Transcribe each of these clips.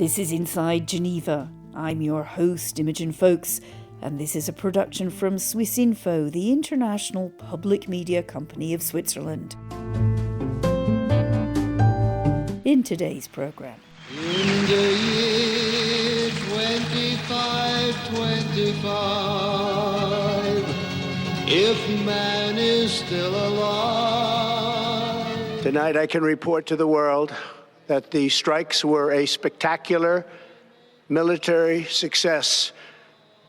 This is Inside Geneva. I'm your host, Imogen Folks, and this is a production from Swissinfo, the international public media company of Switzerland. In today's programme. In the year 2525, if man is still alive. Tonight I can report to the world that the strikes were a spectacular military success.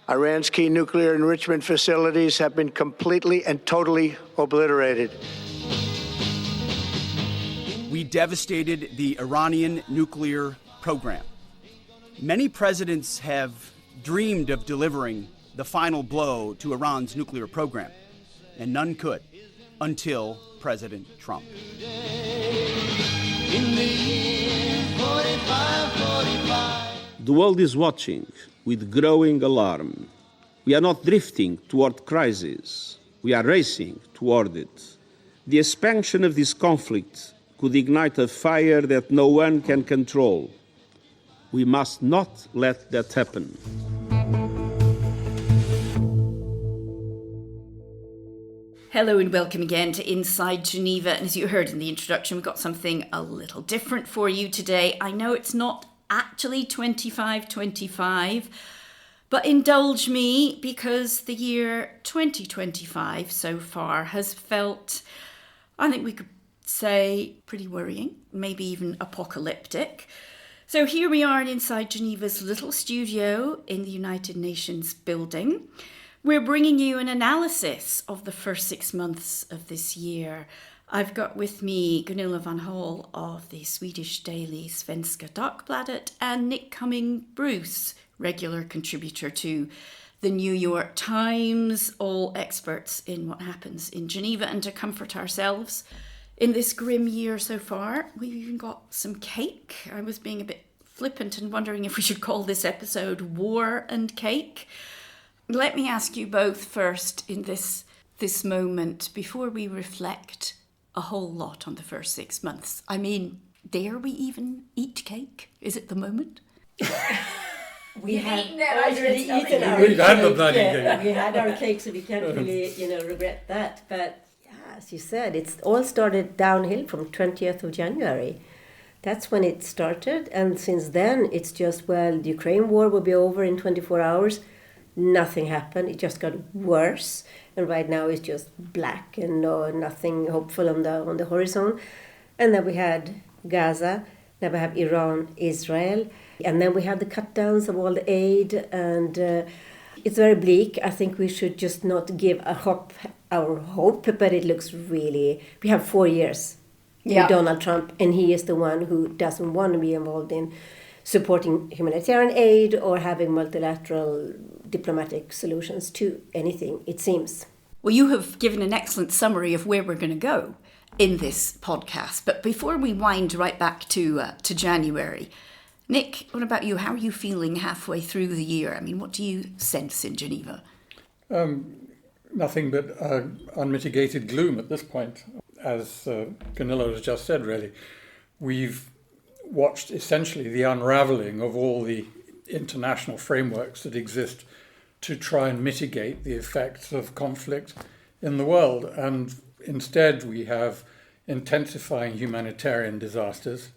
Iran's key nuclear enrichment facilities have been completely and totally obliterated. We devastated the Iranian nuclear program. Many presidents have dreamed of delivering the final blow to Iran's nuclear program, and none could until President Trump. In the year 4545. The world is watching with growing alarm. We are not drifting toward crisis. We are racing toward it. The expansion of this conflict could ignite a fire that no one can control. We must not let that happen. Hello and welcome again to Inside Geneva. And as you heard in the introduction, we've got something a little different for you today. I know it's not actually 2525, but indulge me because the year 2025 so far has felt, I think we could say, pretty worrying, maybe even apocalyptic. So here we are Inside Geneva's little studio in the United Nations building. We're bringing you an analysis of the first 6 months of this year. I've got with me Gunilla von Hall of the Swedish daily Svenskadagbladet and Nick Cumming-Bruce, regular contributor to the New York Times, all experts in what happens in Geneva. And to comfort ourselves in this grim year so far, we've even got some cake. I was being a bit flippant and wondering if we should call this episode War and Cake. Let me ask you both first in this moment, before we reflect a whole lot on the first 6 months. I mean, dare we even eat cake? Is it the moment? We have already eaten our We've cake. had the bloody cake. We had our cake, so we can't really, regret that. But yeah, as you said, it's all started downhill from 20th of January. That's when it started, and since then it's just, the Ukraine war will be over in 24 hours. Nothing happened. It just got worse, and right now it's just black and nothing hopeful on the horizon. And then we had Gaza. Then we have Iran, Israel, and then we have the cut downs of all the aid, and it's very bleak. I think we should just not give our hope, but it looks really. We have 4 years with Donald Trump, and he is the one who doesn't want to be involved in supporting humanitarian aid or having multilateral diplomatic solutions to anything, it seems. Well, you have given an excellent summary of where we're going to go in this podcast. But before we wind right back to January, Nick, what about you? How are you feeling halfway through the year? I mean, what do you sense in Geneva? Nothing but unmitigated gloom at this point. As Gunilla has just said, really, we've watched essentially the unravelling of all the international frameworks that exist to try and mitigate the effects of conflict in the world. And instead we have intensifying humanitarian disasters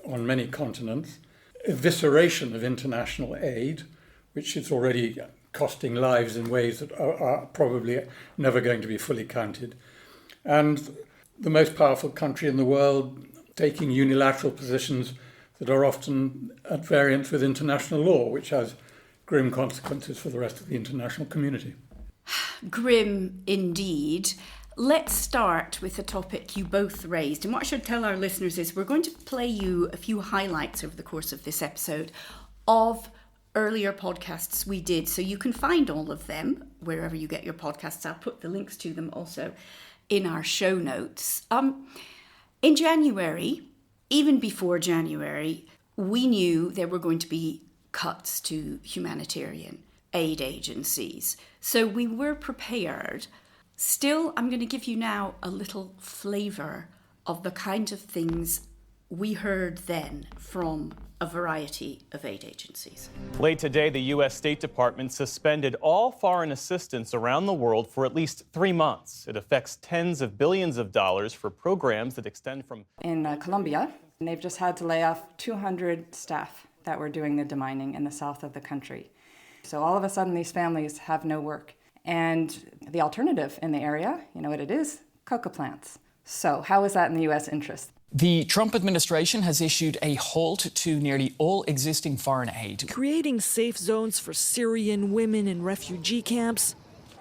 on many continents, evisceration of international aid, which is already costing lives in ways that are probably never going to be fully counted, and the most powerful country in the world taking unilateral positions that are often at variance with international law, which has grim consequences for the rest of the international community. Grim indeed. Let's start with the topic you both raised. And what I should tell our listeners is we're going to play you a few highlights over the course of this episode of earlier podcasts we did. So you can find all of them wherever you get your podcasts. I'll put the links to them also in our show notes. In January, even before January, we knew there were going to be cuts to humanitarian aid agencies. So we were prepared. Still, I'm going to give you now a little flavour of the kind of things we heard then from a variety of aid agencies. Late today, the U.S. State Department suspended all foreign assistance around the world for at least 3 months. It affects tens of billions of dollars for programs that extend from... In Colombia, and they've just had to lay off 200 staff that were doing the demining in the south of the country. So all of a sudden, these families have no work. And the alternative in the area, you know what it is? Coca plants. So how is that in the U.S. interest? The Trump administration has issued a halt to nearly all existing foreign aid. Creating safe zones for Syrian women in refugee camps,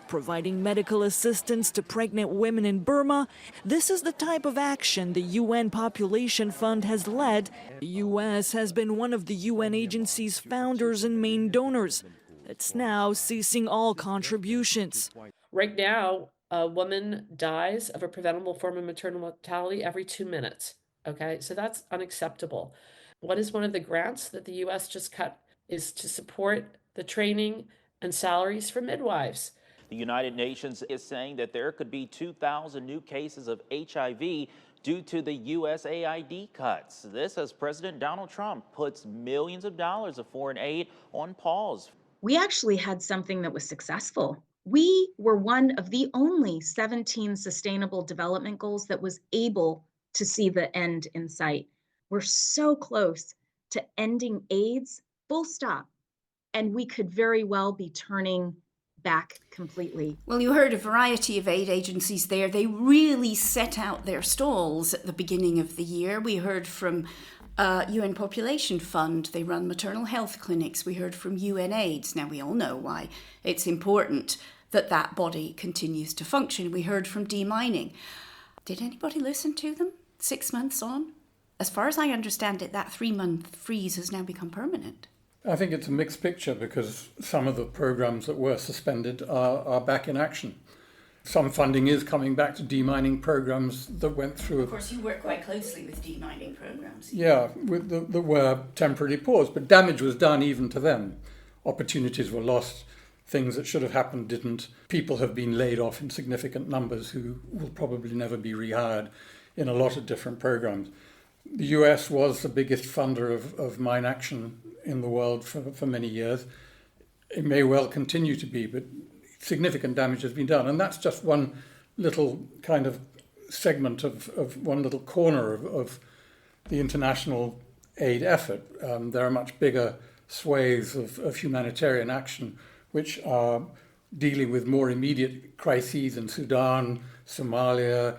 providing medical assistance to pregnant women in Burma. This is the type of action the UN Population Fund has led. The U.S. has been one of the UN agency's founders and main donors. It's now ceasing all contributions. Right now, a woman dies of a preventable form of maternal mortality every 2 minutes. Okay, so that's unacceptable. What is one of the grants that the U.S. just cut is to support the training and salaries for midwives. The United Nations is saying that there could be 2,000 new cases of HIV due to the USAID cuts. This as President Donald Trump puts millions of dollars of foreign aid on pause. We actually had something that was successful. We were one of the only 17 sustainable development goals that was able to see the end in sight. We're so close to ending AIDS, full stop. And we could very well be turning back completely. Well, you heard a variety of aid agencies there. They really set out their stalls at the beginning of the year. We heard from UN Population Fund. They run maternal health clinics. We heard from UNAIDS. Now, we all know why it's important that that body continues to function. We heard from demining. Did anybody listen to them 6 months on? As far as I understand it, that 3-month freeze has now become permanent. I think it's a mixed picture because some of the programs that were suspended are back in action. Some funding is coming back to demining programs that went through. Of course, you work quite closely with demining programs. Yeah, that were temporarily paused, but damage was done even to them. Opportunities were lost. Things that should have happened didn't. People have been laid off in significant numbers who will probably never be rehired in a lot of different programs. The US was the biggest funder of mine action in the world for many years. It may well continue to be, but significant damage has been done. And that's just one little kind of segment of one little corner of the international aid effort. There are much bigger swathes of humanitarian action which are dealing with more immediate crises in Sudan, Somalia,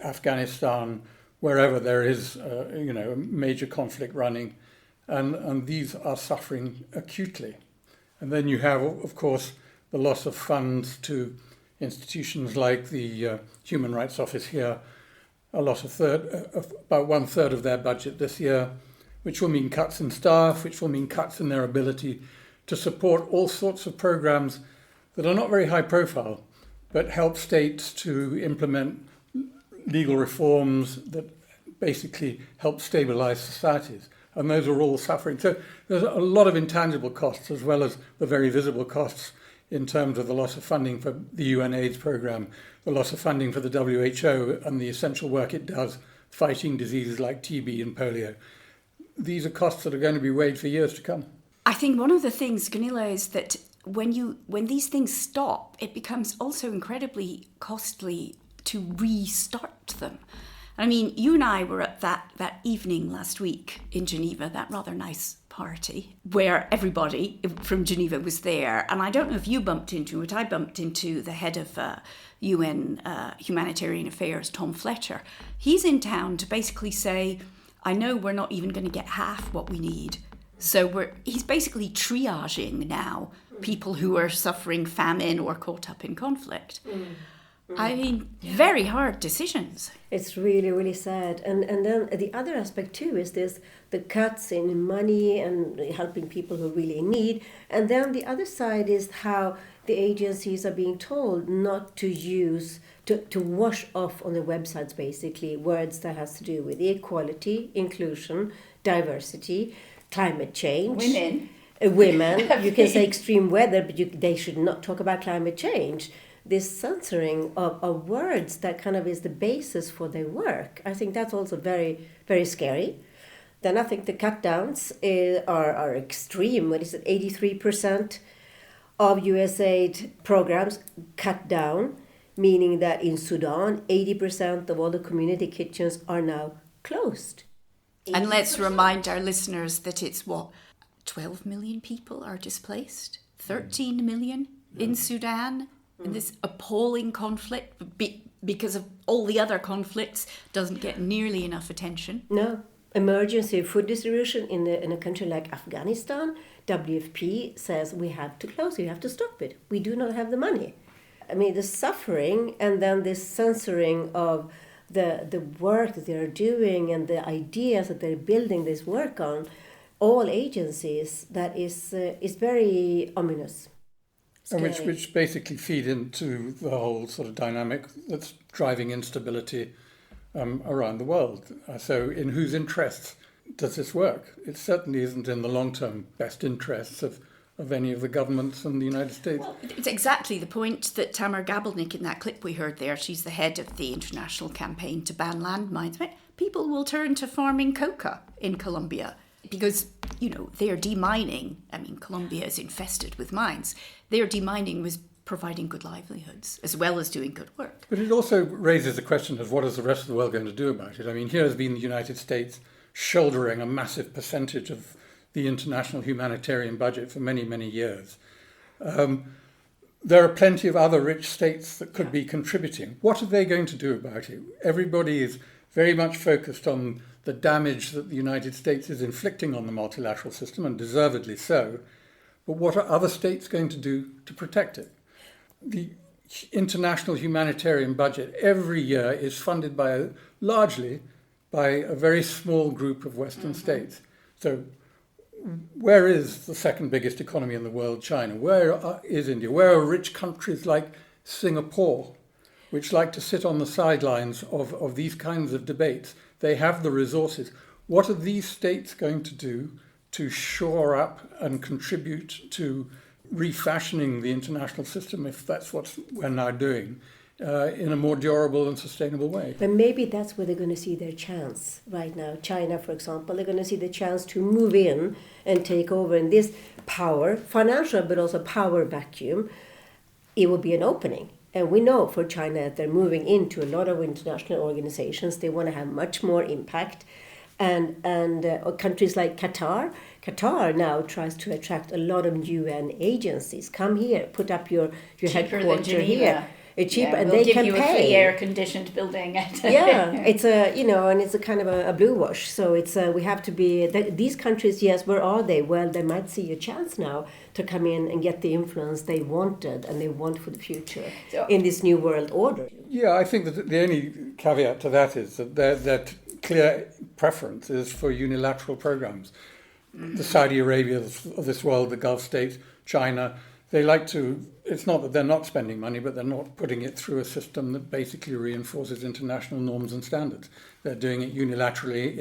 Afghanistan, wherever there is a major conflict running. And these are suffering acutely. And then you have, of course, the loss of funds to institutions like the Human Rights Office here, a loss of about 1/3 of their budget this year, which will mean cuts in staff, which will mean cuts in their ability to support all sorts of programs that are not very high profile, but help states to implement legal reforms that basically help stabilize societies. And those are all suffering. So there's a lot of intangible costs as well as the very visible costs in terms of the loss of funding for the UNAIDS program, the loss of funding for the WHO and the essential work it does fighting diseases like TB and polio. These are costs that are going to be weighed for years to come. I think one of the things, Gunilla, is that when these things stop, it becomes also incredibly costly to restart them. I mean, you and I were at that evening last week in Geneva, that rather nice party, where everybody from Geneva was there. And I don't know if you bumped into it. I bumped into the head of UN Humanitarian Affairs, Tom Fletcher. He's in town to basically say, I know we're not even going to get half what we need. So he's basically triaging now people who are suffering famine or caught up in conflict. I mean, very hard decisions. It's really, really sad. And then the other aspect too is the cuts in money and helping people who really need. And then the other side is how the agencies are being told not to use, to wash off on the websites basically words that has to do with equality, inclusion, diversity, climate change. Women. Women. You can say extreme weather, but they should not talk about climate change. this censoring of words that kind of is the basis for their work. I think that's also very, very scary. Then I think the cut downs are extreme. What is it, 83% of USAID programs cut down, meaning that in Sudan, 80% of all the community kitchens are now closed. 80%. And let's remind our listeners that it's 12 million people are displaced, 13 million in Sudan, in this appalling conflict, because of all the other conflicts, doesn't get nearly enough attention. No. Emergency food distribution in a country like Afghanistan, WFP says we have to close it, we have to stop it. We do not have the money. I mean, the suffering and then this censoring of the work that they're doing and the ideas that they're building this work on, all agencies, that is very ominous. And which basically feed into the whole sort of dynamic that's driving instability around the world. So in whose interests does this work? It certainly isn't in the long-term best interests of any of the governments in the United States. Well, it's exactly the point that Tamar Gabbelnik, in that clip we heard there, she's the head of the international campaign to ban landmines. People will turn to farming coca in Colombia because, they're demining. I mean, Colombia is infested with mines. Their demining was providing good livelihoods as well as doing good work. But it also raises the question of what is the rest of the world going to do about it? I mean, here has been the United States shouldering a massive percentage of the international humanitarian budget for many, many years. There are plenty of other rich states that could be contributing. What are they going to do about it? Everybody is very much focused on the damage that the United States is inflicting on the multilateral system, and deservedly so. But what are other states going to do to protect it? The international humanitarian budget every year is funded largely by a very small group of Western states. So where is the second biggest economy in the world, China? Where is India? Where are rich countries like Singapore, which like to sit on the sidelines of these kinds of debates? They have the resources. What are these states going to do to shore up and contribute to refashioning the international system, if that's what we're now doing, in a more durable and sustainable way? But maybe that's where they're going to see their chance right now. China, for example, they're going to see the chance to move in and take over in this power, financial but also power vacuum. It will be an opening. And we know for China that they're moving into a lot of international organizations. They want to have much more impact. And countries like Qatar now tries to attract a lot of UN agencies. Come here, put up your headquarters here. It's cheaper, and we'll they can give you pay. a free air-conditioned building. It's a kind of a blue wash. So we have to be these countries. Yes, where are they? Well, they might see a chance now to come in and get the influence they wanted and they want for the future in this new world order. Yeah, I think that the only caveat to that is that clear preference is for unilateral programs. The Saudi Arabia of this world, the Gulf states, China. They like to, it's not that they're not spending money, but they're not putting it through a system that basically reinforces international norms and standards. They're doing it unilaterally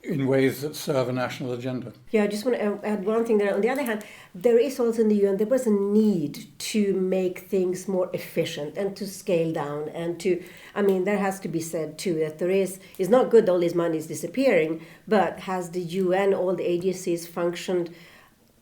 in ways that serve a national agenda. Yeah, I just want to add one thing there. On the other hand, there is also in the UN, there was a need to make things more efficient and to scale down and there has to be said too that it's not good all this money is disappearing, but has the UN, all the agencies functioned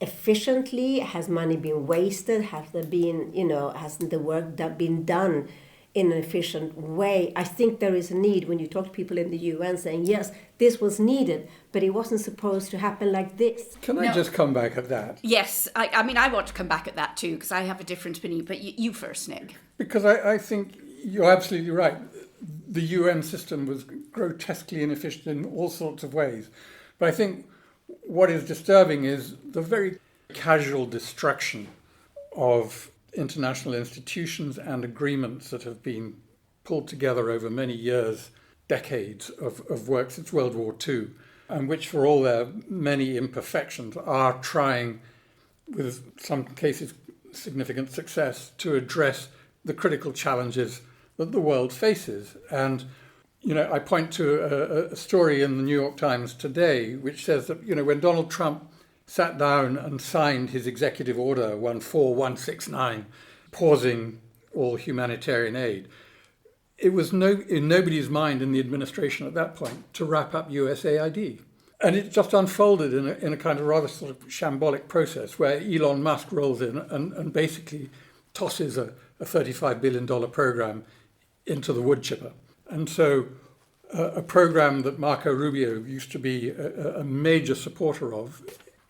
efficiently? Has money been wasted? Has there been, hasn't the work been done in an efficient way? I think there is a need when you talk to people in the UN saying, yes, this was needed, but it wasn't supposed to happen like this. Can I just come back at that? Yes, I want to come back at that too, because I have a different opinion, but you first, Nick. Because I think you're absolutely right. The UN system was grotesquely inefficient in all sorts of ways. But I think what is disturbing is the very casual destruction of international institutions and agreements that have been pulled together over many years, decades of work since World War II, and which for all their many imperfections are trying, with some cases significant success, to address the critical challenges that the world faces. And I point to a story in the New York Times today, which says that, when Donald Trump sat down and signed his executive order 14169, pausing all humanitarian aid. It was in nobody's mind in the administration at that point to wrap up USAID. And it just unfolded in a kind of rather sort of shambolic process where Elon Musk rolls in and basically tosses a $35 billion program into the wood chipper. And so a program that Marco Rubio used to be a major supporter of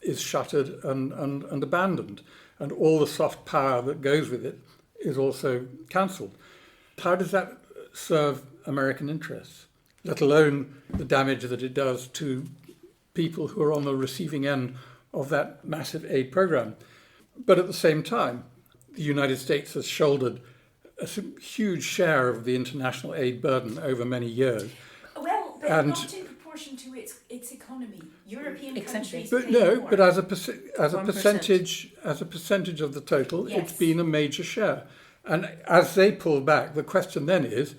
is shuttered and abandoned. And all the soft power that goes with it is also cancelled. How does that serve American interests, let alone the damage that it does to people who are on the receiving end of that massive aid program? But at the same time, the United States has shouldered a huge share of the international aid burden over many years. Well, but and not in proportion to its economy. European countries but pay no, more. but as a percentage of the total, Yes. It's been a major share. And as they pull back, the question then is,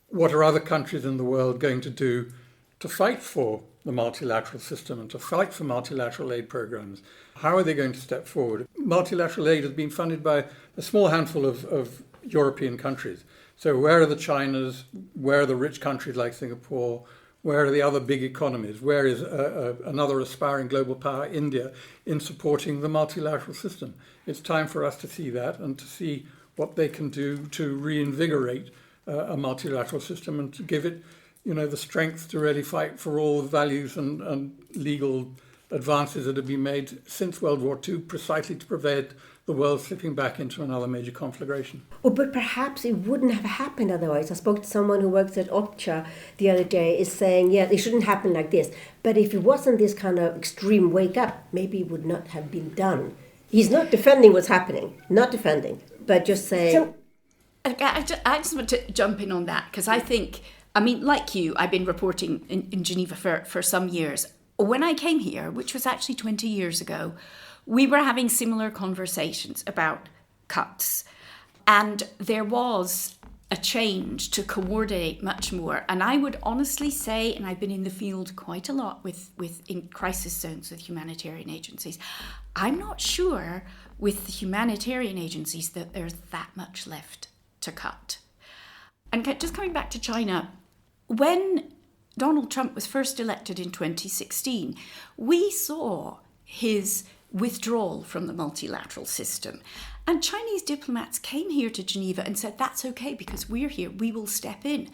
what are other countries in the world going to do to fight for the multilateral system and to fight for multilateral aid programs? How are they going to step forward? Multilateral aid has been funded by a small handful of European countries. So where are the Chinas? Where are the rich countries like Singapore? Where are the other big economies? Where is another aspiring global power, India, in supporting the multilateral system? It's time for us to see that and to see what they can do to reinvigorate a multilateral system and to give it, the strength to really fight for all the values and legal advances that have been made since World War II, precisely to prevent the world slipping back into another major conflagration. Well, but perhaps it wouldn't have happened otherwise. I spoke to someone who works at OPCHA the other day, is saying, yeah, it shouldn't happen like this. But if it wasn't this kind of extreme wake up, maybe it would not have been done. He's not defending what's happening, but just saying... So, I just want to jump in on that, because I think, like you, I've been reporting in Geneva for some years. When I came here, which was actually 20 years ago, we were having similar conversations about cuts. And there was a change to coordinate much more. And I would honestly say, and I've been in the field quite a lot in crisis zones with humanitarian agencies, I'm not sure with the humanitarian agencies that there's that much left to cut. And just coming back to China, when Donald Trump was first elected in 2016, we saw his withdrawal from the multilateral system. And Chinese diplomats came here to Geneva and said, that's okay because we're here, we will step in.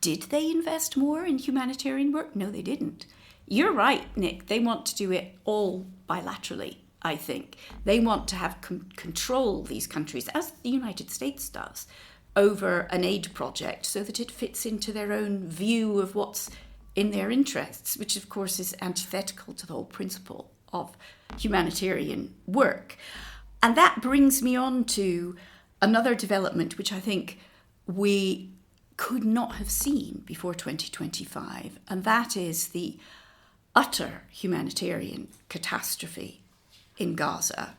Did they invest more in humanitarian work? No, they didn't. You're right, Nick, they want to do it all bilaterally, I think. They want to have control these countries, as the United States does, over an aid project so that it fits into their own view of what's in their interests, which of course is antithetical to the whole principle of humanitarian work. And that brings me on to another development which I think we could not have seen before 2025, and that is the utter humanitarian catastrophe in Gaza,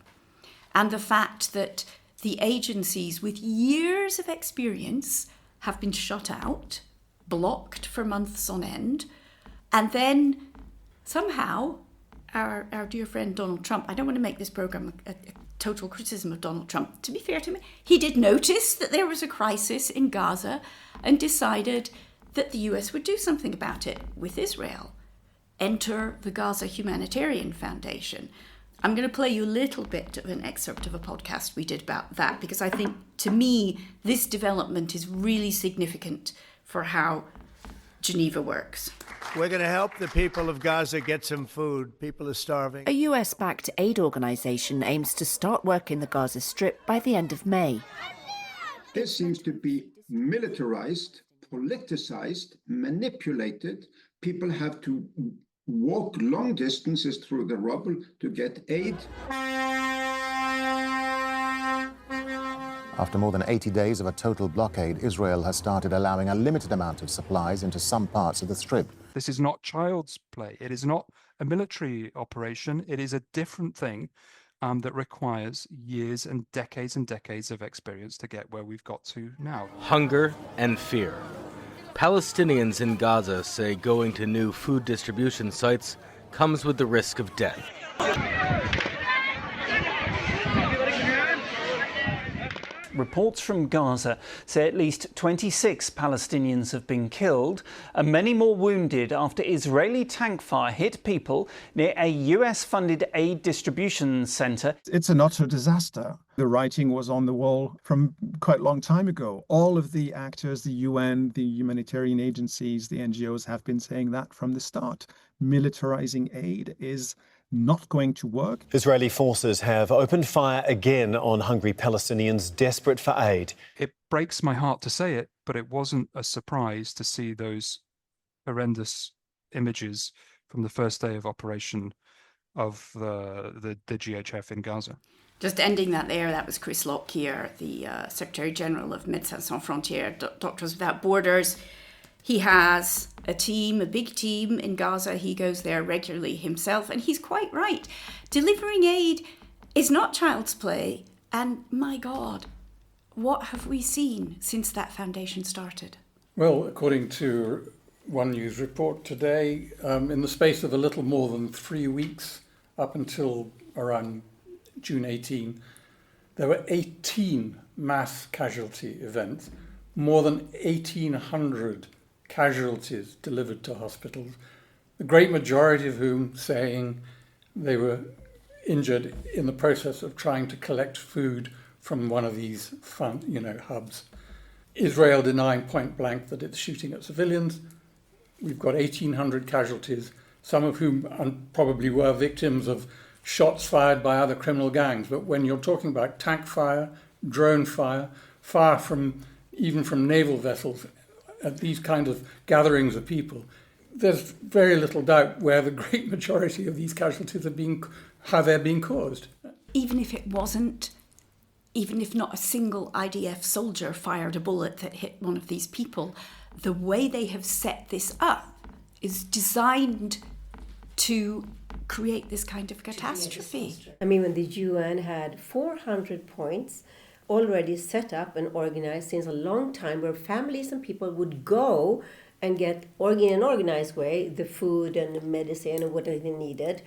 and the fact that the agencies with years of experience have been shut out, blocked for months on end, and then somehow our dear friend Donald Trump, I don't want to make this programme a total criticism of Donald Trump. To be fair to him, he did notice that there was a crisis in Gaza and decided that the US would do something about it with Israel. Enter the Gaza Humanitarian Foundation. I'm going to play you a little bit of an excerpt of a podcast we did about that, because I think, to me, this development is really significant for how Geneva works. We're going to help the people of Gaza get some food. People are starving. A US-backed aid organisation aims to start work in the Gaza Strip by the end of May. This seems to be militarized, politicized, manipulated. People have to walk long distances through the rubble to get aid. After more than 80 days of a total blockade, Israel has started allowing a limited amount of supplies into some parts of the Strip. This is not child's play. It is not a military operation. It is a different thing that requires years and decades of experience to get where we've got to now. Hunger and fear. Palestinians in Gaza say going to new food distribution sites comes with the risk of death. reports from Gaza say at least 26 Palestinians have been killed and many more wounded after Israeli tank fire hit people near a US-funded aid distribution centre. It's an utter disaster. The writing was on the wall from quite a long time ago. All of the actors, the UN, the humanitarian agencies, the NGOs have been saying that from the start. Militarizing aid is not going to work. Israeli forces have opened fire again on hungry Palestinians desperate for aid. It breaks my heart to say it, but it wasn't a surprise to see those horrendous images from the first day of operation of the GHF in Gaza. Just ending that there, that was Chris Lockyer, the Secretary General of Médecins Sans Frontières, Doctors Without Borders. He has a team, a big team in Gaza. He goes there regularly himself, and he's quite right. Delivering aid is not child's play, and my God, what have we seen since that foundation started? Well, according to one news report today, in the space of a little more than 3 weeks, up until around June 18, there were 18 mass casualty events, more than 1,800 casualties delivered to hospitals, the great majority of whom saying they were injured in the process of trying to collect food from one of these hubs. Israel denying point blank that it's shooting at civilians. We've got 1,800 casualties, some of whom probably were victims of shots fired by other criminal gangs. But when you're talking about tank fire, drone fire, fire even from naval vessels, at these kinds of gatherings of people, there's very little doubt where the great majority of these casualties how they're being caused. Even if it wasn't, even if not a single IDF soldier fired a bullet that hit one of these people, the way they have set this up is designed to create this kind of catastrophe. I mean, when the UN had 400 points already set up and organized since a long time, where families and people would go and get in an organized way the food and the medicine and whatever they needed.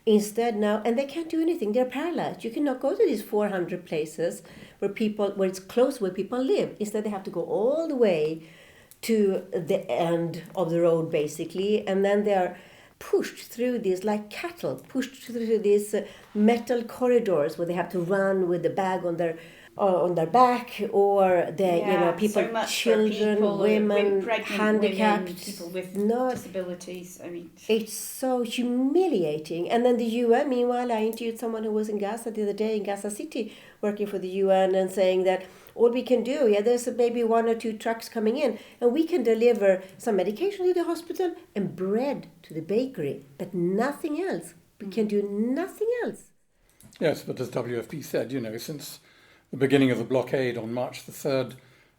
Instead now, and they can't do anything, they're paralyzed. You cannot go to these 400 places where it's close where people live. Instead they have to go all the way to the end of the road basically, and then they're pushed through these like cattle, pushed through these metal corridors where they have to run with the bag on their back, or people, so children, women, handicapped, women, people with disabilities. I mean, it's so humiliating. And then the UN, meanwhile, I interviewed someone who was in Gaza the other day, in Gaza City, working for the UN, and saying that all we can do, there's maybe 1 or 2 trucks coming in, and we can deliver some medication to the hospital and bread to the bakery, but nothing else. We can do nothing else. Yes, but as WFP said, since the beginning of the blockade on March the 3rd,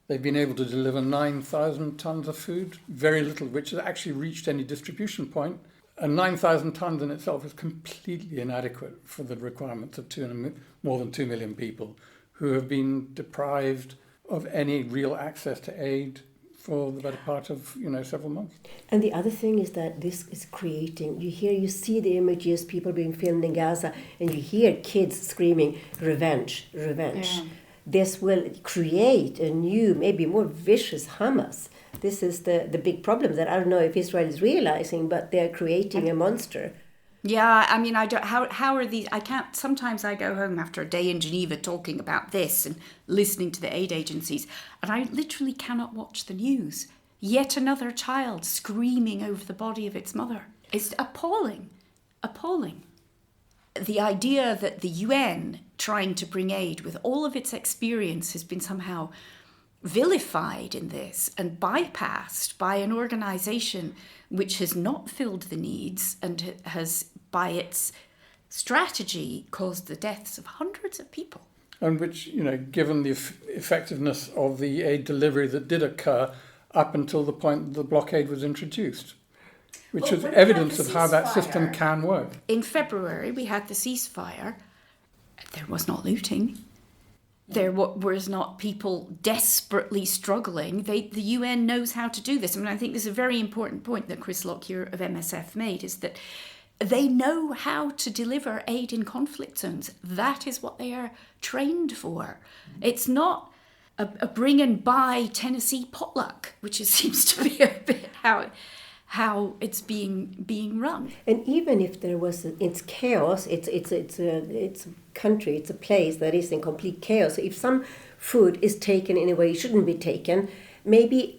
they've been able to deliver 9,000 tons of food, very little of which has actually reached any distribution point. And 9,000 tons in itself is completely inadequate for the requirements of more than 2 million people who have been deprived of any real access to aid for the better part of several months. And the other thing is that this is creating, you see the images, people being filmed in Gaza, and you hear kids screaming, revenge, revenge. Yeah. This will create a new, maybe more vicious Hamas. This is the big problem that I don't know if Israel is realizing, but they're creating a monster. Yeah, I mean, I don't. How are these? I can't. Sometimes I go home after a day in Geneva talking about this and listening to the aid agencies, and I literally cannot watch the news. Yet another child screaming over the body of its mother. It's appalling, appalling. The idea that the UN trying to bring aid with all of its experience has been somehow vilified in this and bypassed by an organisation which has not filled the needs and has, by its strategy, caused the deaths of hundreds of people. And which, given the effectiveness of the aid delivery that did occur up until the point that the blockade was introduced, which is evidence of how that system can work. In February, we had the ceasefire. There was not looting. There was not people desperately struggling. The UN knows how to do this. I mean, I think this is a very important point that Chris Lockyer of MSF made, is that They know how to deliver aid in conflict zones. That is what they are trained for. It's not a bring and buy Tennessee potluck, which seems to be a bit how it's being run. And even if there was it's chaos, it's a country, it's a place that is in complete chaos. So if some food is taken in a way it shouldn't be taken, maybe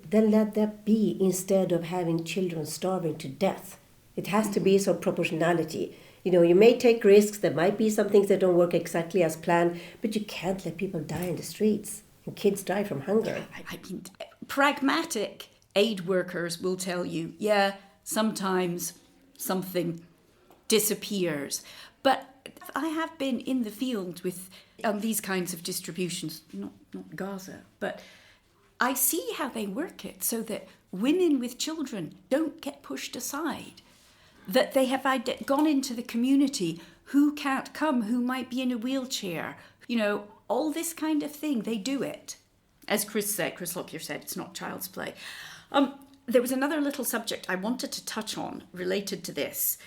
then let that be instead of having children starving to death. It has to be some proportionality. You may take risks. There might be some things that don't work exactly as planned, but you can't let people die in the streets and kids die from hunger. I mean, pragmatic aid workers will tell you, sometimes something disappears. But I have been in the field with these kinds of distributions, not Gaza, but I see how they work it so that women with children don't get pushed aside, that they have gone into the community, who can't come, who might be in a wheelchair, all this kind of thing, they do it. As Chris Lockyer said, it's not child's play. There was another little subject I wanted to touch on related to this.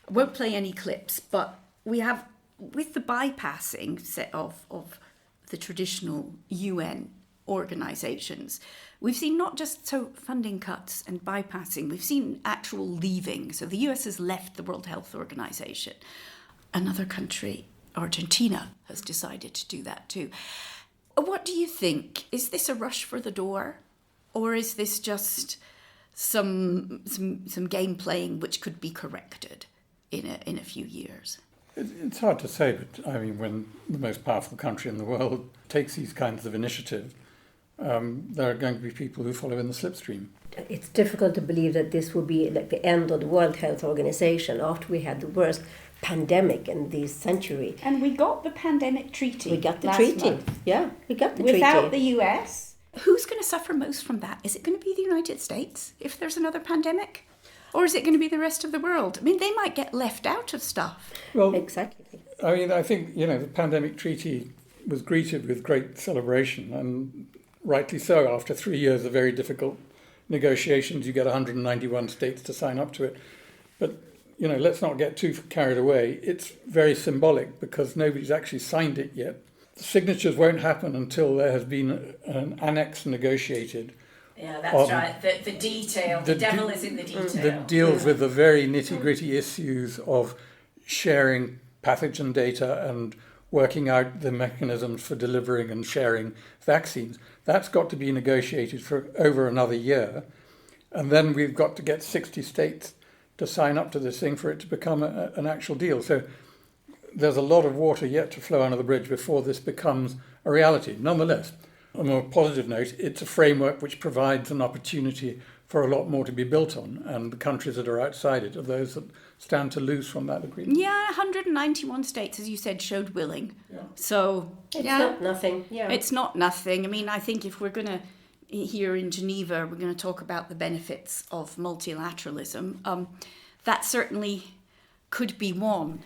I won't play any clips, but we have, with the bypassing of the traditional UN organisations, we've seen not just funding cuts and bypassing, we've seen actual leaving. So the US has left the World Health Organization. Another country, Argentina, has decided to do that too. What do you think? Is this a rush for the door? Or is this just some game playing which could be corrected in a few years? It's hard to say, but I mean, when the most powerful country in the world takes these kinds of initiatives, there are going to be people who follow in the slipstream. It's difficult to believe that this will be like the end of the World Health Organization after we had the worst pandemic in this century. And we got the pandemic treaty. We got the treaty. Month. Yeah, we got the Without treaty. the US, who's going to suffer most from that? Is it going to be the United States if there's another pandemic? Or is it going to be the rest of the world? I mean, they might get left out of stuff. Well, exactly. I mean, I think, the pandemic treaty was greeted with great celebration, and rightly so. After 3 years of very difficult negotiations, you get 191 states to sign up to it. But, let's not get too carried away. It's very symbolic because nobody's actually signed it yet. The signatures won't happen until there has been an annex negotiated. Yeah, that's right. The detail, the devil is in the detail. That deals with the very nitty-gritty issues of sharing pathogen data and working out the mechanisms for delivering and sharing vaccines. That's got to be negotiated for over another year. And then we've got to get 60 states to sign up to this thing for it to become an actual deal. So there's a lot of water yet to flow under the bridge before this becomes a reality. Nonetheless, on a more positive note, it's a framework which provides an opportunity for a lot more to be built on, and the countries that are outside it are those that stand to lose from that agreement. Yeah, 191 states, as you said, showed willing. Yeah. So it's not nothing. Yeah, it's not nothing. I mean, I think if we're going to, here in Geneva, we're going to talk about the benefits of multilateralism. That certainly could be one.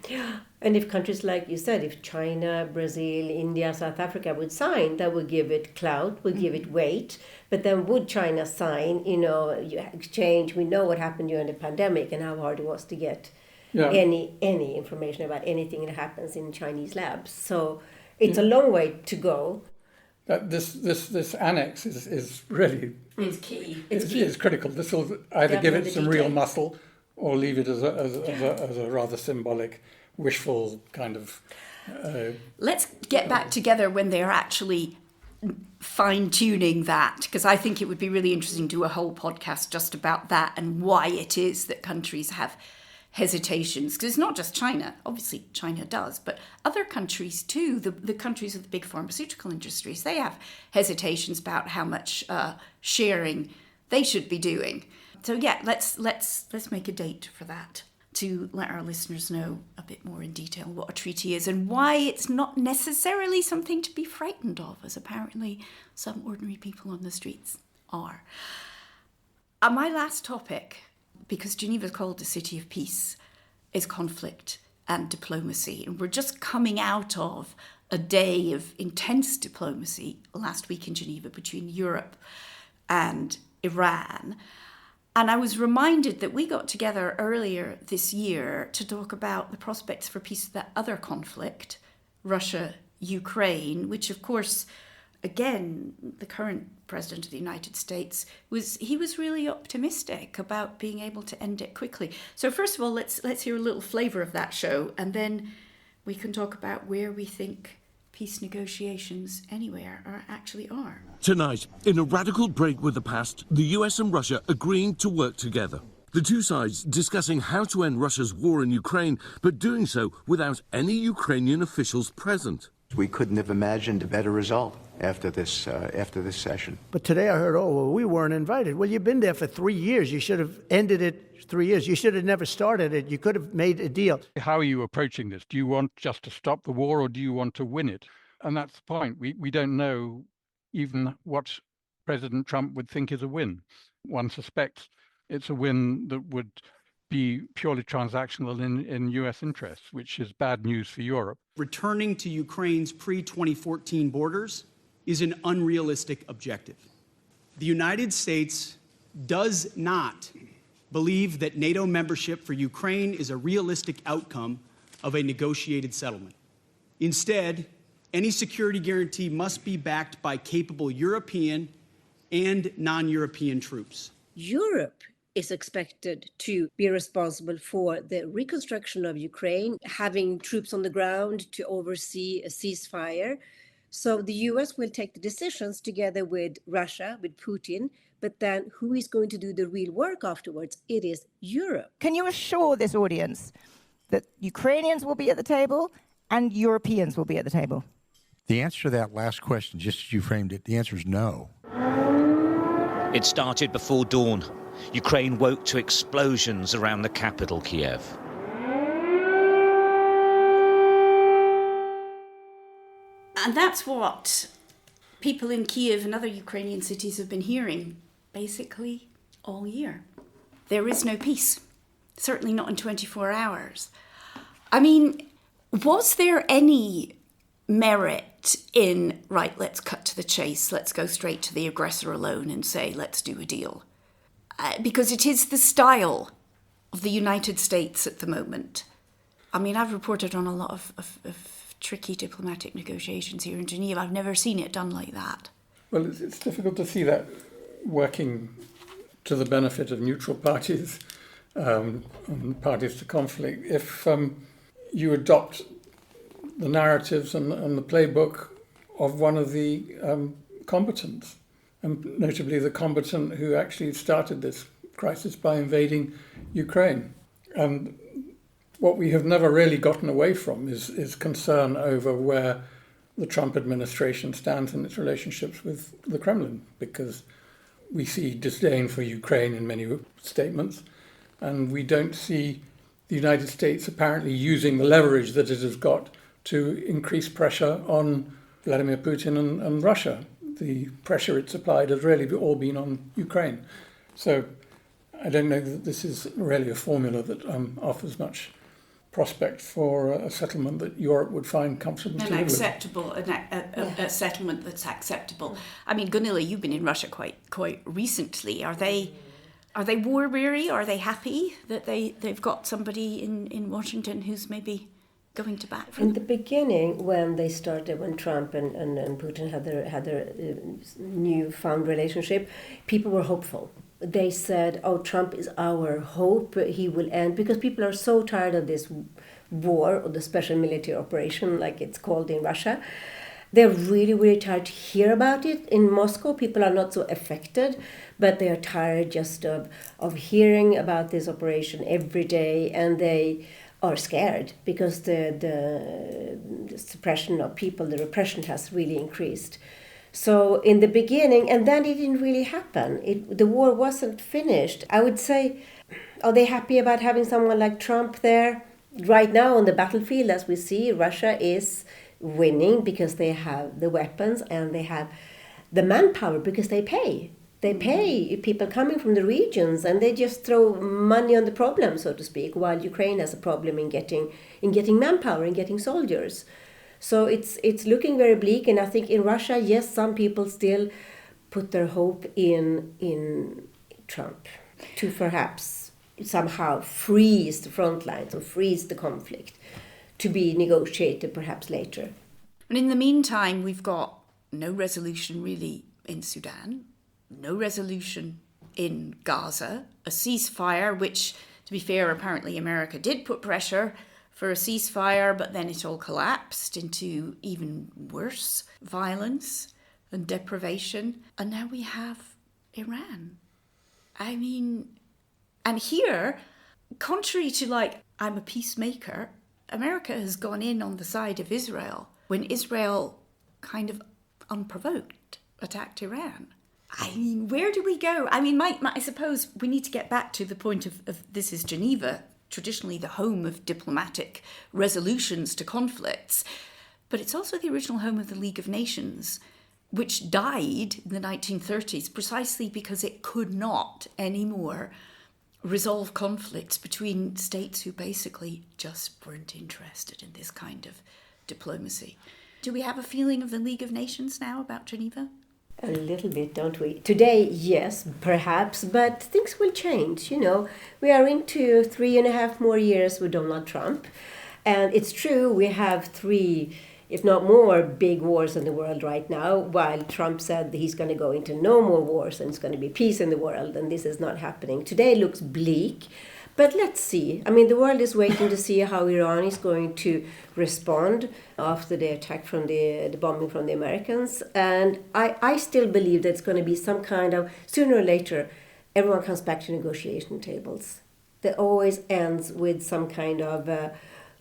And if countries like you said, if China, Brazil, India, South Africa would sign, that would give it clout, would give it weight. But then would China sign, you exchange, we know what happened during the pandemic and how hard it was to get any information about anything that happens in Chinese labs. So it's a long way to go. This annex is really... It's key. It's critical. This will either give it some real muscle or leave it as a rather symbolic, wishful kind of... Let's get back together when they're actually fine-tuning that, because I think it would be really interesting to do a whole podcast just about that and why it is that countries have hesitations. Because it's not just China. Obviously, China does, but other countries too, the countries with the big pharmaceutical industries, they have hesitations about how much sharing they should be doing. So yeah, let's make a date for that to let our listeners know a bit more in detail what a treaty is and why it's not necessarily something to be frightened of, as apparently some ordinary people on the streets are. My last topic, because Geneva is called the City of Peace, is conflict and diplomacy. And we're just coming out of a day of intense diplomacy last week in Geneva between Europe and Iran. And I was reminded that we got together earlier this year to talk about the prospects for peace of that other conflict, Russia-Ukraine, which of course, again, the current president of the United States was really optimistic about being able to end it quickly. So first of all, let's hear a little flavour of that show, and then we can talk about where we think peace negotiations anywhere actually are. Tonight, in a radical break with the past, the US and Russia agreeing to work together. The two sides discussing how to end Russia's war in Ukraine, but doing so without any Ukrainian officials present. We couldn't have imagined a better result after this session. But today I heard, we weren't invited. Well, you've been there for 3 years. You should have ended it 3 years. You should have never started it. You could have made a deal. How are you approaching this? Do you want just to stop the war, or do you want to win it? And that's the point. We don't know even what President Trump would think is a win. One suspects it's a win that would be purely transactional in US interests, which is bad news for Europe. Returning to Ukraine's pre-2014 borders is an unrealistic objective. The United States does not believe that NATO membership for Ukraine is a realistic outcome of a negotiated settlement. Instead, any security guarantee must be backed by capable European and non-European troops. Europe is expected to be responsible for the reconstruction of Ukraine, having troops on the ground to oversee a ceasefire. So the US will take the decisions together with Russia, with Putin, but then who is going to do the real work afterwards? It is Europe. Can you assure this audience that Ukrainians will be at the table and Europeans will be at the table? The answer to that last question, just as you framed it, the answer is no. It started before dawn. Ukraine woke to explosions around the capital, Kiev. And that's what people in Kiev and other Ukrainian cities have been hearing basically all year. There is no peace, certainly not in 24 hours. I mean, was there any merit in, right, let's cut to the chase, let's go straight to the aggressor alone and say, let's do a deal? Because it is the style of the United States at the moment. I mean, I've reported on a lot of tricky diplomatic negotiations here in Geneva. I've never seen it done like that. Well, it's difficult to see that working to the benefit of neutral parties and parties to conflict. If you adopt the narratives and the playbook of one of the combatants, and notably the combatant who actually started this crisis by invading Ukraine. And what we have never really gotten away from is concern over where the Trump administration stands in its relationships with the Kremlin, because we see disdain for Ukraine in many statements, and we don't see the United States apparently using the leverage that it has got to increase pressure on Vladimir Putin and Russia. The pressure it's applied has really all been on Ukraine. So I don't know that this is really a formula that offers much prospect for a settlement that Europe would find comfortable to live with. A settlement that's acceptable. I mean, Gunilla, you've been in Russia quite recently. Are they war weary? Are they happy that they've got somebody in Washington who's maybe going to bat for them? In the beginning, when they started, when Trump and Putin had their newfound relationship, people were hopeful. They said, "Oh, Trump is our hope. He will end," because people are so tired of this war, or the special military operation, like it's called in Russia. They're really, really tired to hear about it. In Moscow, people are not so affected, but they are tired just of hearing about this operation every day, and they are scared because the suppression of people, the repression has really increased. So in the beginning, and then it didn't really happen. The war wasn't finished. I would say, are they happy about having someone like Trump there? Right now on the battlefield, as we see, Russia is winning because they have the weapons and they have the manpower because they pay. They pay people coming from the regions, and they just throw money on the problem, so to speak, while Ukraine has a problem in getting manpower and getting soldiers. So it's looking very bleak, and I think in Russia, yes, some people still put their hope in Trump. to perhaps somehow freeze the front lines or freeze the conflict to be negotiated perhaps later. And in the meantime, we've got no resolution really in Sudan, no resolution in Gaza, a ceasefire, which, to be fair, apparently America did put pressure for a ceasefire, but then it all collapsed into even worse violence and deprivation. And now we have Iran. I mean, and here, contrary to I'm a peacemaker, America has gone in on the side of Israel when Israel kind of unprovoked attacked Iran. I mean, where do we go? I mean, I suppose we need to get back to the point of this is Geneva, traditionally the home of diplomatic resolutions to conflicts, but it's also the original home of the League of Nations, which died in the 1930s precisely because it could not anymore resolve conflicts between states who basically just weren't interested in this kind of diplomacy. Do we have a feeling of the League of Nations now about Geneva? A little bit, don't we? Today, yes, perhaps, but things will change, We are into 3.5 more years with Donald Trump. And it's true, we have 3, if not more, big wars in the world right now, while Trump said that he's going to go into no more wars and it's going to be peace in the world, and this is not happening. Today looks bleak, but let's see. I mean, the world is waiting to see how Iran is going to respond after the attack from the bombing from the Americans. And I still believe that it's going to be some kind of, sooner or later, everyone comes back to negotiation tables. That always ends with some kind of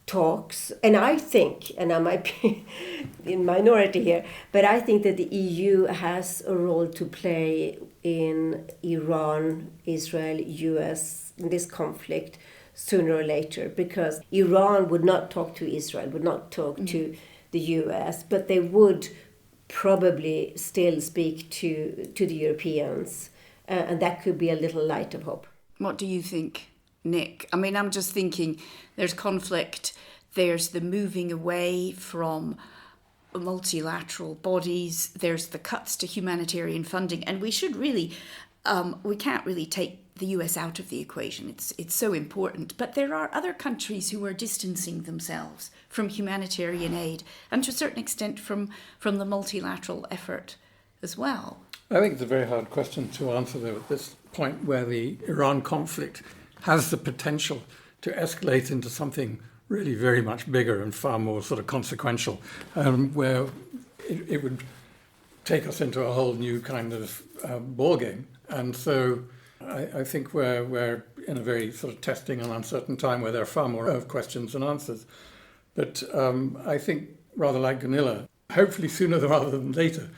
talks. And I think, and I might be in minority here, but I think that the EU has a role to play in Iran, Israel, US, in this conflict sooner or later, because Iran would not talk to Israel, would not talk to the US, but they would probably still speak to the Europeans, and that could be a little light of hope. What do you think, Nick? I mean, I'm just thinking there's conflict, there's the moving away from multilateral bodies, there's the cuts to humanitarian funding, and we should really, we can't really take the US out of the equation. It's so important. But there are other countries who are distancing themselves from humanitarian aid and to a certain extent from the multilateral effort as well. I think it's a very hard question to answer, though, at this point where the Iran conflict has the potential to escalate into something really very much bigger and far more sort of consequential, where it would take us into a whole new kind of ball game. And so I think we're in a very sort of testing and uncertain time where there are far more questions than answers. But I think, rather like Gunilla, hopefully sooner rather than later,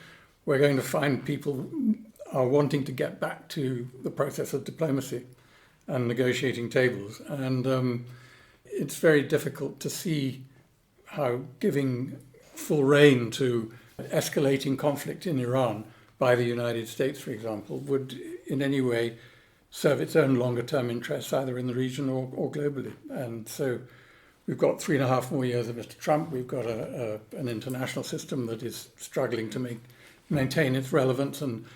we're going to find people are wanting to get back to the process of diplomacy and negotiating tables. And it's very difficult to see how giving full rein to escalating conflict in Iran by the United States, for example, would in any way serve its own longer-term interests either in the region or globally. And so we've got 3.5 more years of Mr. Trump. We've got an international system that is struggling to maintain its relevance. And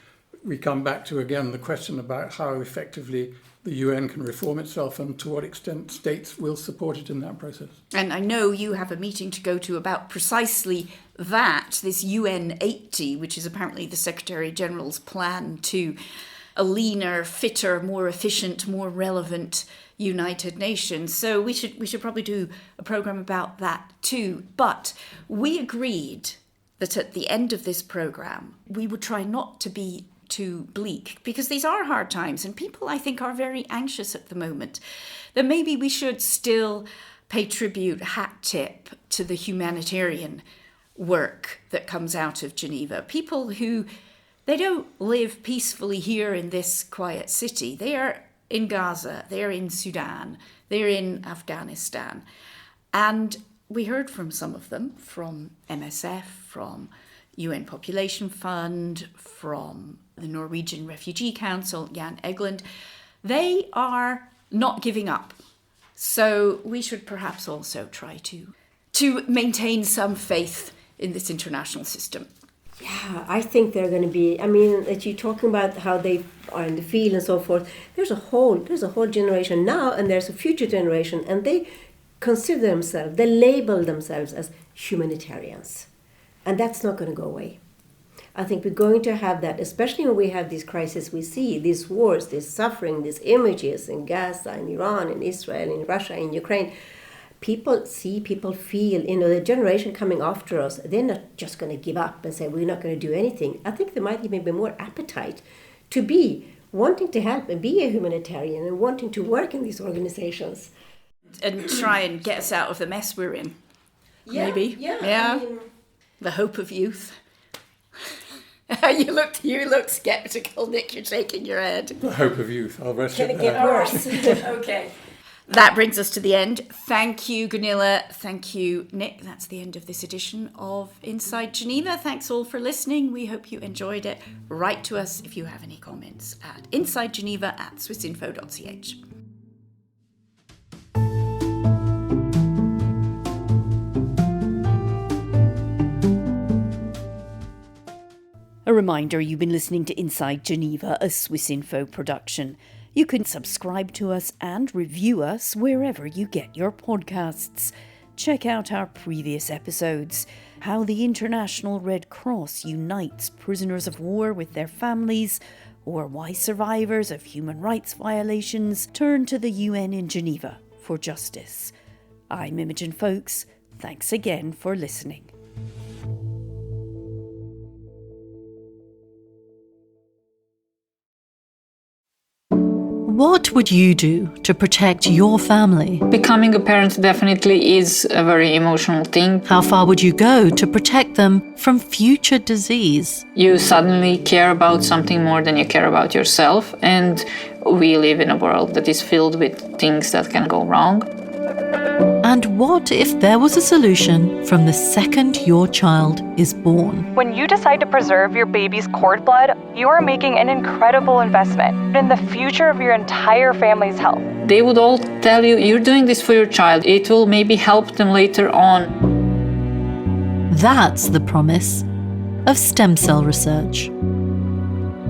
we come back to, again, the question about how effectively the UN can reform itself and to what extent states will support it in that process. And I know you have a meeting to go to about precisely that, this UN 80, which is apparently the Secretary General's plan to a leaner, fitter, more efficient, more relevant United Nations. So we should probably do a program about that too. But we agreed that at the end of this program, we would try not to be too bleak, because these are hard times and people, I think, are very anxious at the moment. That maybe we should still pay tribute, hat tip, to the humanitarian work that comes out of Geneva. People who, they don't live peacefully here in this quiet city. They are in Gaza, they're in Sudan, they're in Afghanistan. And we heard from some of them, from MSF, from UN Population Fund, from the Norwegian Refugee Council, Jan Egeland. They are not giving up. So we should perhaps also try to maintain some faith in this international system. Yeah, I think they're going to be. I mean, that you're talking about how they are in the field and so forth. There's a whole generation now, and there's a future generation, and they consider themselves, they label themselves as humanitarians, and that's not going to go away. I think we're going to have that, especially when we have these crises we see, these wars, this suffering, these images in Gaza, in Iran, in Israel, in Russia, in Ukraine. People see, people feel, the generation coming after us, they're not just going to give up and say, we're not going to do anything. I think there might even be more appetite to be wanting to help and be a humanitarian and wanting to work in these organizations. And try and get us out of the mess we're in. Maybe. Yeah. I mean, the hope of youth. You look skeptical, Nick. You're shaking your head. The hope of youth. I'll rest Can it it get there. worse? Okay. That brings us to the end. Thank you, Gunilla. Thank you, Nick. That's the end of this edition of Inside Geneva. Thanks all for listening. We hope you enjoyed it. Write to us if you have any comments at insidegeneva@swissinfo.ch. A reminder, you've been listening to Inside Geneva, a Swissinfo production. You can subscribe to us and review us wherever you get your podcasts. Check out our previous episodes, how the International Red Cross unites prisoners of war with their families, or why survivors of human rights violations turn to the UN in Geneva for justice. I'm Imogen Folks. Thanks again for listening. What would you do to protect your family? Becoming a parent definitely is a very emotional thing. How far would you go to protect them from future disease? You suddenly care about something more than you care about yourself, and we live in a world that is filled with things that can go wrong. And what if there was a solution from the second your child is born? When you decide to preserve your baby's cord blood, you are making an incredible investment in the future of your entire family's health. They would all tell you, you're doing this for your child. It will maybe help them later on. That's the promise of stem cell research.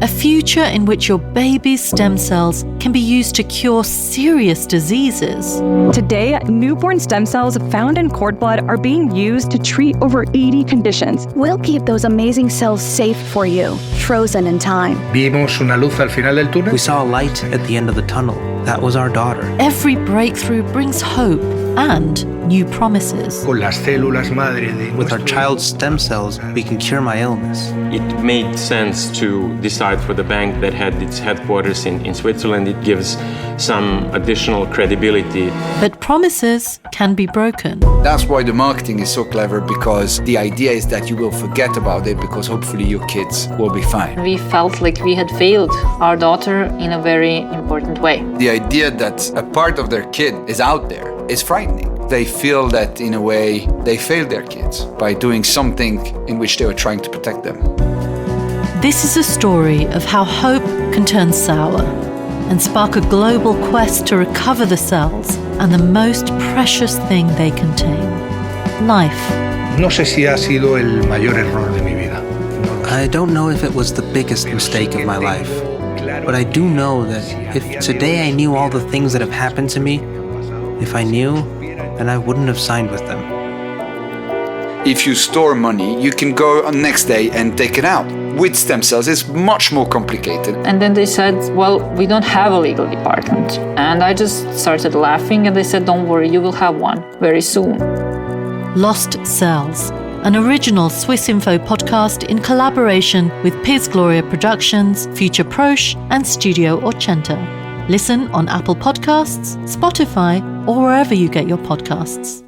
A future in which your baby's stem cells can be used to cure serious diseases. Today, newborn stem cells found in cord blood are being used to treat over 80 conditions. We'll keep those amazing cells safe for you, frozen in time. Vimos una luz al final del túnel. We saw a light at the end of the tunnel. That was our daughter. Every breakthrough brings hope and new promises. Con las células madre de With our child's stem cells, we can cure my illness. It made sense to decide for the bank that had its headquarters in Switzerland. It gives some additional credibility. But promises can be broken. That's why the marketing is so clever, because the idea is that you will forget about it because hopefully your kids will be fine. We felt like we had failed our daughter in a very important way. The idea that a part of their kid is out there is frightening. They feel that in a way they failed their kids by doing something in which they were trying to protect them. This is a story of how hope can turn sour and spark a global quest to recover the cells and the most precious thing they contain: life. No sé si ha sido el mayor error de mi vida. I don't know if it was the biggest mistake of my life, but I do know that if today I knew all the things that have happened to me, if I knew, then I wouldn't have signed with them. If you store money, you can go on next day and take it out. With stem cells, it's much more complicated. And then they said, well, we don't have a legal department. And I just started laughing, and they said, don't worry, you will have one very soon. Lost Cells, an original Swissinfo podcast in collaboration with Piz Gloria Productions, Future Proche and Studio Orcenta. Listen on Apple Podcasts, Spotify, or wherever you get your podcasts.